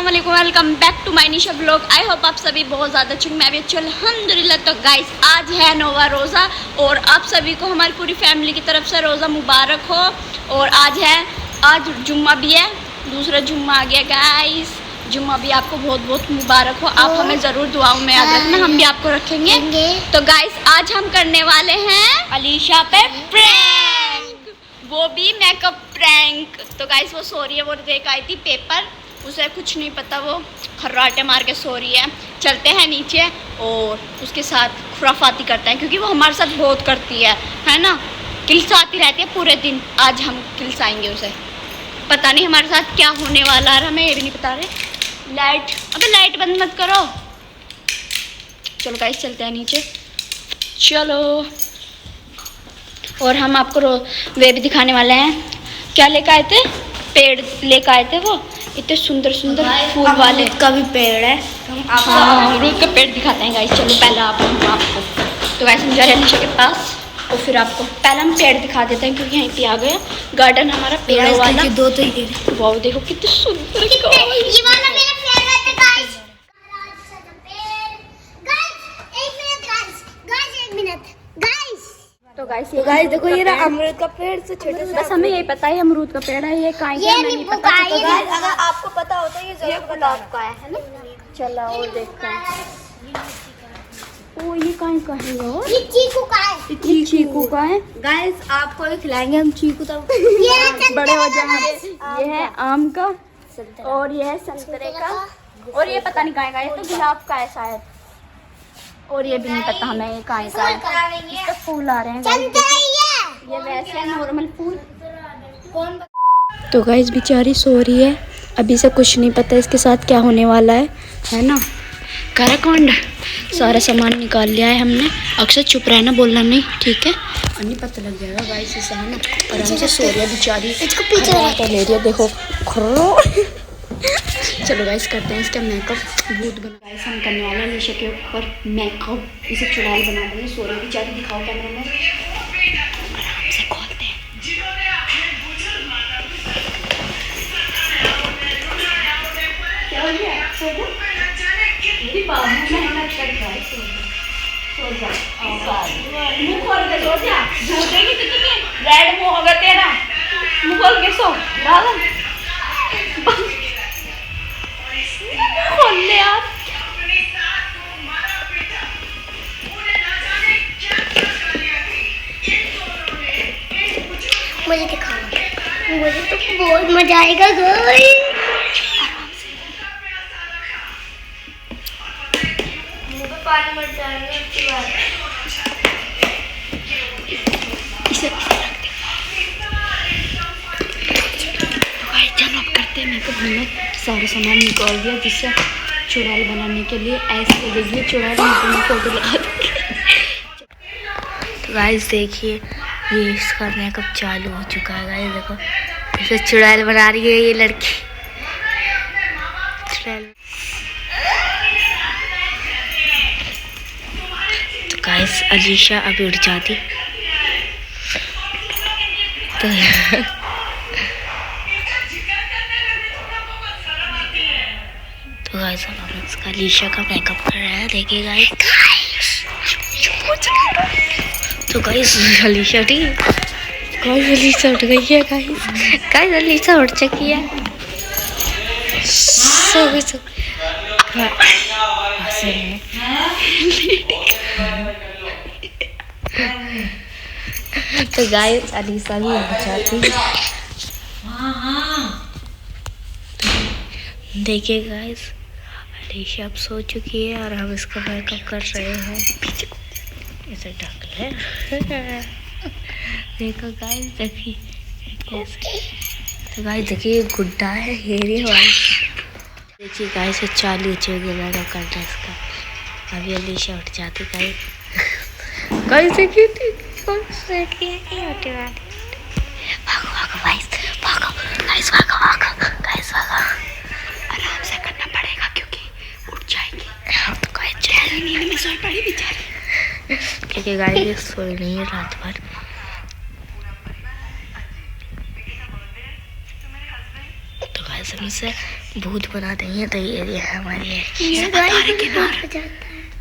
वालेकुम, welcome back to my Nisha blog. I hope आप सभी बहुत ज़्यादा अच्छे, मैं भी अच्छी अल्हम्दुलिल्लाह। तो गाइस आज है नौवा रोज़ा और आप सभी को हमारी पूरी फैमिली की तरफ से रोज़ा मुबारक हो। और आज जुम्मा भी है, दूसरा जुम्मा आ गया गाइस। जुम्मा भी आपको बहुत बहुत मुबारक हो। आप हमें ज़रूर दुआओं में याद रखना, हम भी आपको रखेंगे। तो गाइस आज हम करने वाले हैं अलीशा पे प्रैंक, वो भी मेकअप प्रैंक। तो गाइस वो सो रही है, वो देख आई थी पेपर, उसे कुछ नहीं पता, वो खर्राटे मार के सो रही है। चलते हैं नीचे और उसके साथ खुराफाती करते हैं, क्योंकि वो हमारे साथ बहुत करती है ना, किलसाती रहती है पूरे दिन। आज हम किलसाएंगे उसे, पता नहीं हमारे साथ क्या होने वाला है, हमें ये भी नहीं पता रहे। लाइट, अबे लाइट बंद मत करो। चलो गाइस चलते हैं नीचे, चलो। और हम आपको वे भी दिखाने वाले हैं। क्या लेकर आए थे? पेड़ लेकर आए थे, वो इतने सुंदर सुंदर फूल वाले का भी पेड़ है। अमरूद का पेड़ दिखाते हैं गाइस। चलो पहले आपको तो गाइस हम जा रहे हैं अलीशा के पास, और फिर आपको पहले हम पेड़ दिखा देते हैं, क्योंकि यहीं पे आ गए गार्डन हमारा पेड़ वाला। दो तो ही वाओ देखो कितने सुंदर, ये वाला मेरा फेवरेट है गाइस। तो गाइस देखो ये रहा अमरूद का पेड़ से छोटे से। बस हमें यही पता है अमरूद का पेड़ है, ये कहाँ का नहीं पता। तो गाइस अगर आपको पता होता है ये जरूर गुलाब का है ना। चलो और देखते हैं। ओ ये कहाँ का है? ये चीकू का है। ये चीकू का है गाइस, आपको भी खिलाएंगे हम चीकू। तब ये बड़े हो जाएंगे। ये है आम का और ये है संतरे का, और ये पता नहीं कहाँ का है, ये तो गुलाब का है शायद, और ये भी नहीं पता हमें ये कहाँ का है। इस पे फूल आ रहे हैं, ये वैसे है नॉर्मल फूल। तो गाइस बेचारी सो रही है, अभी से कुछ नहीं पता इसके साथ क्या होने वाला है ना। काराकांड सारा सामान निकाल लिया है हमने। अक्सर चुप रहना, बोलना नहीं, ठीक है? नहीं पता लग जाएगा गाइस इसे, है ना। आराम से सो रही है बेचारी, इसको पीछे ले रही है, देखो खर्रो। चलो गाइस करते हैं इसका मेकअप। भूत बना गाइस हम करने वाले हैं अलीशा के ऊपर मेकअप, इसे चुड़ैल बना देंगे। सो रही बेचारी, दिखाओ कैमरे में, आराम से खोलते हैं। क्या हो गया? सो जा, मेरी बाबू मेहनत कर रहा है, सो जा, मुंह खोल के सो जा। झूठेगी तो कितनी रेड मुंह होगा तेरा, मुंह खोल के सो। खोल ले यार। मुझे दिखाओ, मुझे तो बहुत मजा आएगा गाइस। मुझे पानी मत डालना इसके बाद। इसे चलो अब करते हैं मेकअप। हमने सारा सामान निकाल दिया जिससे चुड़ैल बनाने के लिए। ऐसे लगेगी चुड़ैल, में फोटो लगा दूँगी। तो गाइस देखिए ये इसका मेकअप चालू हो चुका है गाइस, देखो इसे चुड़ैल बना रही है ये लड़की। तो गाइस अलीशा अभी उठ जाती तो गाइस हम इसका अलीशा का मेकअप कर रहे हैं, देखिए गाइस। तो गाइस अलीशा उठ गई है गाइस अलीशा उठ चुकी है। तो गाइस अलीशा भी उठ जाती। देखिए गाइस अलीशा अब सो चुकी है और हम इसका मेकअप कर रहे हैं। इसे ढक ले। देखो गाइस, देखिए तो गाइस देखिए गुड्डा है, हेरी वाली। देखिए गाइस ये चालू मेकअप करना इसका। अभी अलीशा उठ जाती गाइस देखिए भागो गाइस, भागो गाइस, गाइस भागो। आराम से करना पड़ेगा क्योंकि उठ जाएगी। तो गाइस नींद में सो पड़ी बेचारी, क्योंकि गाइस सोई नहीं है रात भर। तो गाइस हम इसे भूत बना देंगे। तो ये है हमारी ये गाइस जाता है।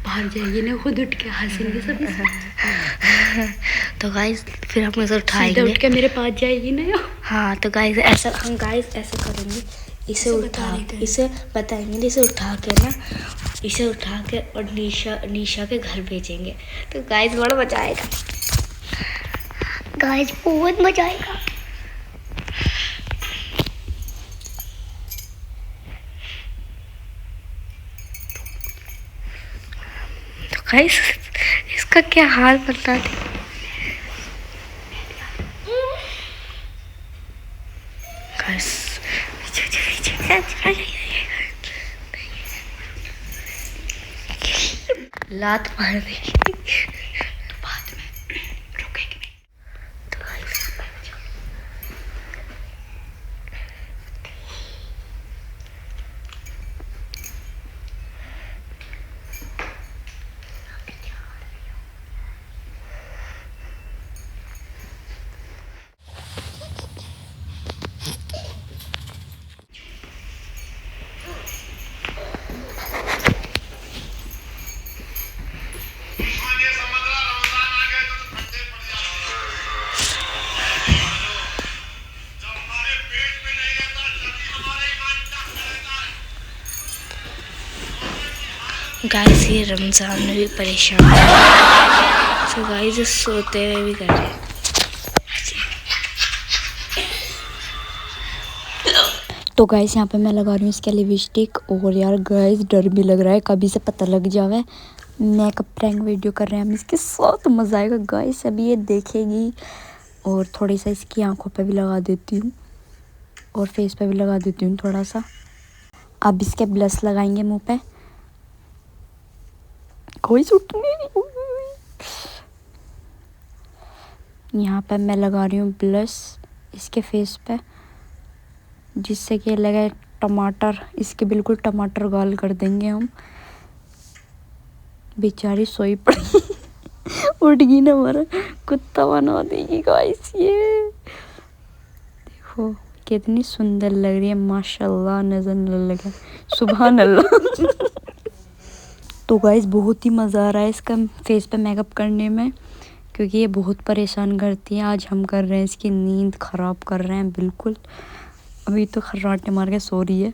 बाहर जाइए ना, खुद उठ के हंसेंगे सब। तो गाइस फिर हम इसे सीधे उठाएंगे। उठ के मेरे पास जाएगी ना। हाँ तो गाइस ऐसा हम गाइस ऐसे करेंगे, इसे बताएंगे इसे उठा के ना, इसे उठा के और निशा के घर भेजेंगे। तो गाइस बड़ा मजा आएगा। गाइस बहुत मजा आएगा। तो गाइस इसका क्या हाल बनना था। गाइस लात मार देगी तो बाद में रुकेगी। तो गाइस गाइस ये रमजान में भी परेशान है। तो गाइस सोते हुए भी कर रहे हैं। तो गाइस यहाँ पे मैं लगा रही हूँ इसके लिपस्टिक। और यार गाइस डर भी लग रहा है, कभी से पता लग जावे। मेकअप प्रैंक वीडियो कर रहे हैं हम इसके साथ, मज़ा आएगा गाइस। अभी ये देखेगी। और थोड़ी सा इसकी आंखों पे भी लगा देती हूँ और फेस पे भी लगा देती हूँ थोड़ा सा। अब इसके ब्लश लगाएंगे मुंह पे। कोई सूट नहीं। यहाँ पे मैं लगा रही हूँ ब्लश इसके फेस पे, जिससे कि लगे टमाटर। इसके बिल्कुल टमाटर गाल कर देंगे हम। बेचारी सोई पड़ी उठ गई ना, हमारा कुत्ता बना देगी गाइस। ये देखो कितनी सुंदर लग रही है, माशाल्लाह। नजर न लगे, सुभान अल्लाह। तो गाइस बहुत ही मज़ा आ रहा है इसका फेस पे मेकअप करने में, क्योंकि ये बहुत परेशान करती है। आज हम कर रहे हैं इसकी नींद ख़राब कर रहे हैं बिल्कुल। अभी तो खर्राटे मार के सो रही है।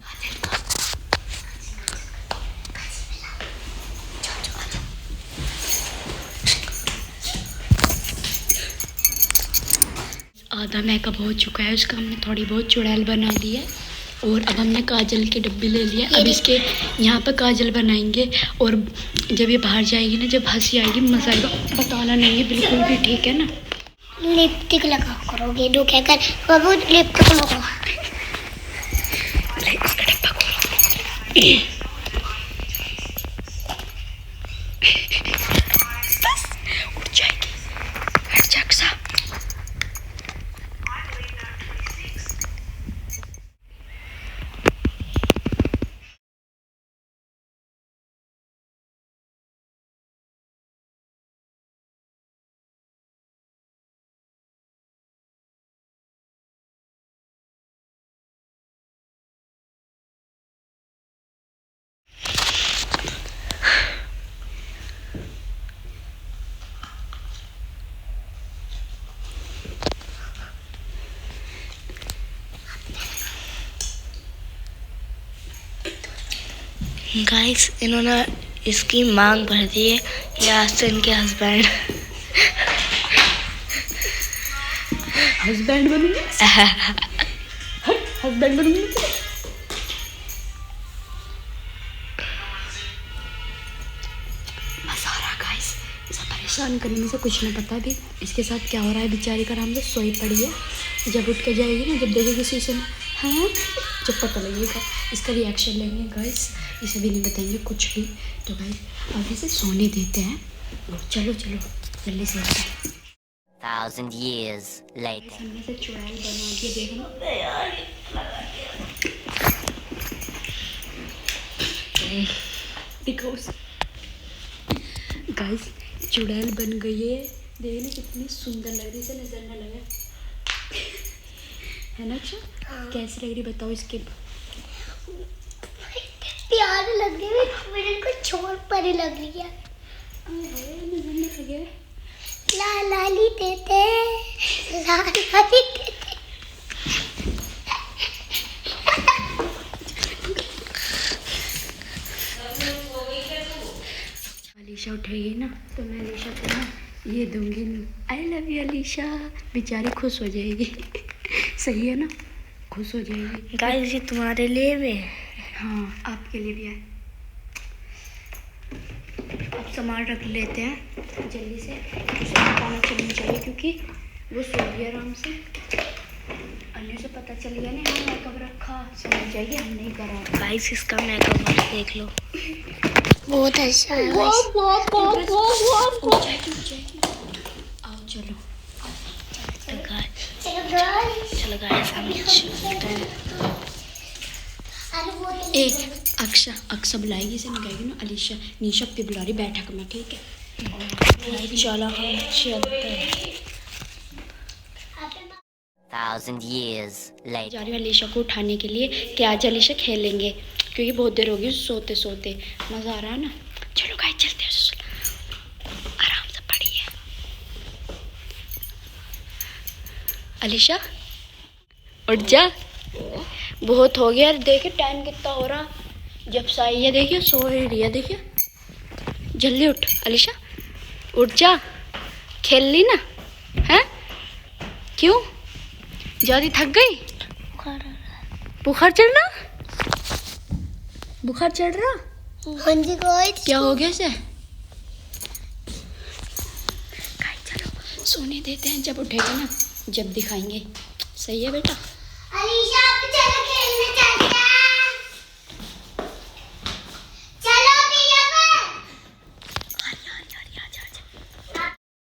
आधा मेकअप हो चुका है उसका, हमने थोड़ी बहुत चुड़ैल बना ली है। और अब हमने काजल के डब्बे ले लिए। अब इसके यहाँ पे काजल बनाएंगे। और जब ये बाहर जाएगी ना, जब हंसी आएगी, मज़ा आएगा। बताना नहीं है बिल्कुल भी, ठीक है ना। लिपस्टिक लगा करोगे तो क्या कर बाबू, लिपस्टिक लगा। इसका डब्बा खोलो। बस उठ जाएगी, हट जा अक्सा। गाइस इन्होंने इसकी मांग भर दी है। ये आज से इनके हस्बैंड बनूंगी। हस्बैंड बनूंगी। परेशान करने से कुछ नहीं पता भी इसके साथ क्या हो रहा है। बेचारी का आराम से सोई पड़ी है। जब उठ के जाएगी ना, जब देखेगी शीशे में, हाँ, जब पता लगेगा इसका रिएक्शन लेंगे गाइस। इसे भी नहीं बताएंगे कुछ भी। तो गाइस अभी से सोने देते हैं। चलो चलो जल्दी से। 1,000 years later. हमने से चुड़ैल बना के देखना। दिखाओ गाइस, चुड़ैल बन गई है। देखना कितनी सुंदर लग रही है, इसे नजर न लगे, है ना। अच्छा कैसी लग रही बताओ। इसके प्यार लग रही है मेरे को, छोड़ पर लग रही है। ला लाली देते, ला लाली देते। अलीशा उठेगी ना तो मैं अलीशा को ना ये दूंगी। आई लव यू अलीशा, बेचारी खुश हो जाएगी। सही है ना, खुश हो जाएगी। गाइस ये तुम्हारे लिए भी है। हाँ आपके लिए भी है। अब सामान रख लेते हैं जल्दी से, उसे खाना चलना चाहिए क्योंकि वो सो गई आराम से। अन्य से पता चल गया ना हाँ मेकअप रखा, समझ जाएगी हम नहीं करा। गाइस इसका मेकअप देख लो, बहुत अच्छा है। आओ चलो चलो गाइस हम चलते हैं। एक अक्सा बुलाएगी, इसे मैं कहेगी ना अलीशा निशा पे बुला रही बैठक में, ठीक है। चलो हम चलते हैं। 1,000 years later. जा रही हूँ अलीशा को उठाने के लिए कि आज अलीशा खेलेंगे क्योंकि बहुत देर हो गई सोते सोते। मज़ा आ रहा है ना। चलो गाइस चलते हैं, आराम से पढ़िए। अलीशा उठ जा, बहुत हो गया। देखिए टाइम कितना हो रहा, जब से आई है देखिए सो ही रही है। देखिए जल्दी उठ अलीशा, उठ जा, खेल ली ना है। क्यों ज़्यादा थक गई? बुखार चढ़ रहा, बुखार चढ़ रहा। हाँ जी गाइस, क्या हो गया इसे? चलो सोने देते हैं, जब उठेगा ना जब दिखाएंगे। सही है बेटा। अलीशा आप चलो खेलने चलते हैं। चलो पिया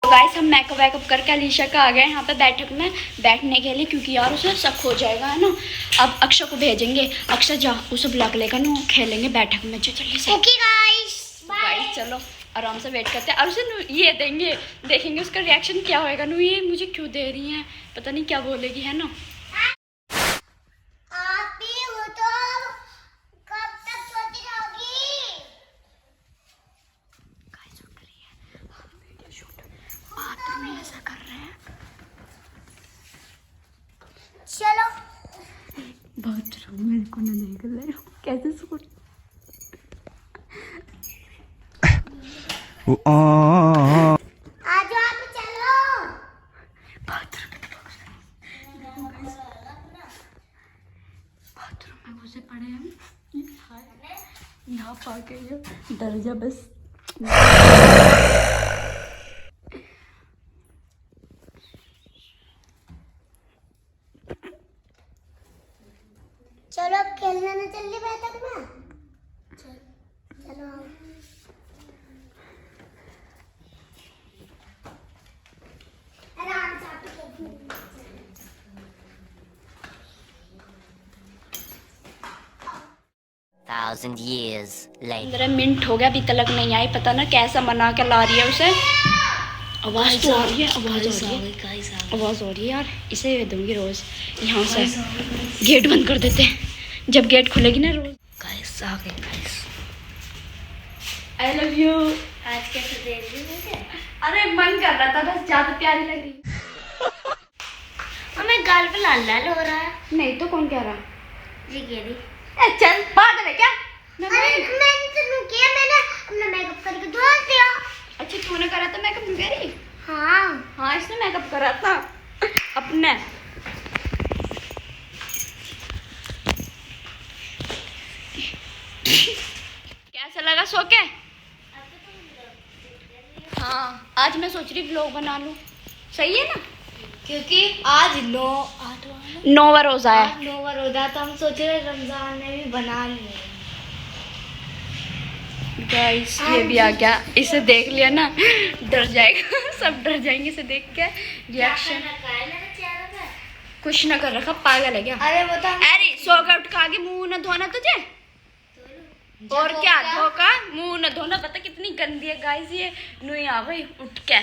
गाइस हम मेकअप वेकअप करके अलीशा का आ गए यहाँ पे बैठक में बैठने के लिए क्योंकि यार उसे शक हो जाएगा है ना। अब अक्षय को भेजेंगे, अक्षय जा उसे बुला के लेकर ना खेलेंगे बैठक में। जो जल्दी से ओके गाइस, गाइस चलो आराम से वेट करते हैं और उसे ये देंगे, देखेंगे उसका रिएक्शन क्या होएगा। नु ये मुझे क्यों दे रही हैं, पता नहीं क्या बोलेगी है ना। आप भी हो तो कब तक सोती रहोगी? गाइस उठ रही है, हम वीडियो शूट बाथरूम में ऐसा कर रहे हैं। चलो बाथरूम में को ना देख रहे हो कैसे सूट। आज आप चलो। बाथरूम में घुसे पड़े हम यहाँ पाके डर जा बस। चलो अब खेलने न चल रही बैठक में। चलो आराम से 1,000 years later. 15 मिनट हो गया अभी तक नहीं आई, पता ना कैसा मना के ला रही है उसे। आवाज़ तो आ रही है, आवाज़ आ रही है, आवाज़ आ रही है यार। इसे दूंगी रोज़ यहाँ से। गेट बंद कर देते हैं, जब गेट खुलेगी ना रोज़। गाइस आ गए गाइस। I love you. आज कैसे देख रही मुझे? अरे मन कर रहा था बस, ज़्यादा प्यारी लग रही। हमें गाल पे लाल लाल हो रहा है। नहीं तो कौन कह रहा? जी कह रही। चल पागल है क्या? अरे मैंने तो किया, मैंने अपना मेकअप करके धो दिया। अच्छा तूने करा था मेकअप करी? हाँ हाँ इसने मेकअप करा था अपने। कैसा लगा सो के? हाँ आज मैं सोच रही व्लॉग बना लूँ, सही है ना? क्योंकि आज 9वां रोजा है। 9वां रोजा, तो हम सोच रहे रमजान में भी बना लें। गाइस ये भी आ गया, इसे देख लिया ना डर जाएगा सब डर जाएंगे इसे देख के। रिएक्शन कुछ ना कर रखा, पागल है क्या? अरे वो तो अरे सो के उठ के आगे मुंह न धोना तुझे, और क्या धोखा मुंह न धोना। पता कितनी गंदी है गाइस ये। नुई आ भाई उठ के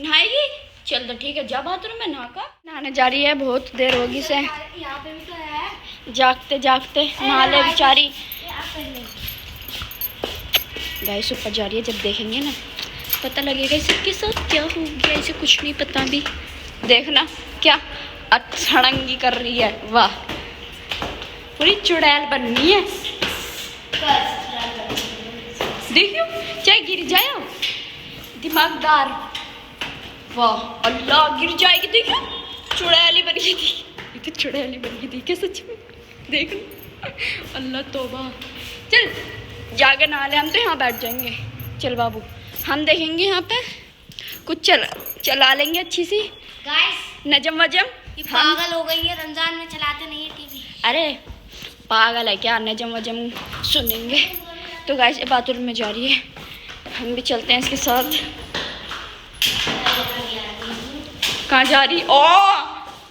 नहाएगी। चल तो ठीक है, जा बाथरूम में नहा का। नहाने जा रही है, बहुत देर होगी से। यहाँ पे भी तो है। जागते जागते नहा ले बेचारी। गाइस ऊपर जा रही है, जब देखेंगे ना पता लगेगा इसके साथ क्या हो गया। इसे कुछ नहीं पता भी। देखना क्या अड़ंगी कर रही है, वाह पूरी चुड़ैल बननी है। देखियो चाहे गिर जाए दिमागदार, वाह अल्लाह गिर जाएगी। देखियो चुड़ैल ही बन गई थी, ये तो चुड़ैल ही बन गई थी क्या सच में। देख लो अल्लाह तौबा। चल जाके नहा ले, हम तो यहाँ बैठ जाएंगे। चल बाबू हम देखेंगे यहाँ पे कुछ चला लेंगे अच्छी सी गाइस नजम वजम। ये पागल हो गई है, रमजान में चलाते नहीं है टीवी। अरे पागल है क्या, नजम वजम सुनेंगे। तो गाइस बाथरूम में जा रही है, हम भी चलते हैं इसके साथ। कहाँ जा रही? ओ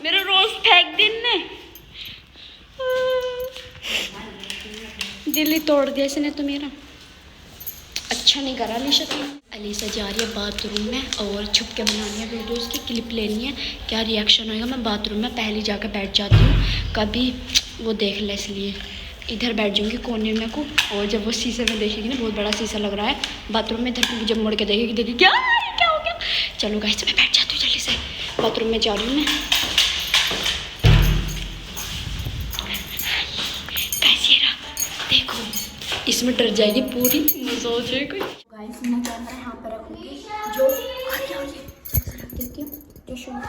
मेरा रोज फेंक दिन ने, दिल ही तोड़ दिया इसने तो मेरा। अच्छा नहीं करा अलीशा तो। अलीशा जा रही है बाथरूम में और छुप के बनानी है वीडियोज़ की, क्लिप लेनी है, क्या रिएक्शन होएगा। मैं बाथरूम में पहले जाकर बैठ जाती हूँ, कभी वो देख ले, इसलिए इधर बैठ जाऊँगी कोने में को। और जब वो शीशे में देखेगी ना, बहुत बड़ा शीशा लग रहा है बाथरूम में, इधर जब मुड़ के देखेगी क्या क्या हो गया। चलो गाइस मैं बैठ जाती हूँ जल्दी से, बाथरूम में जा रही हूँ मैं। कैसी रहा देखो, इसमें डर जाएगी पूरी, मजा हो जाएगा। गाइस मैं कैमरा यहाँ पर रखूँगी, जो रख देती हूँ जो शूट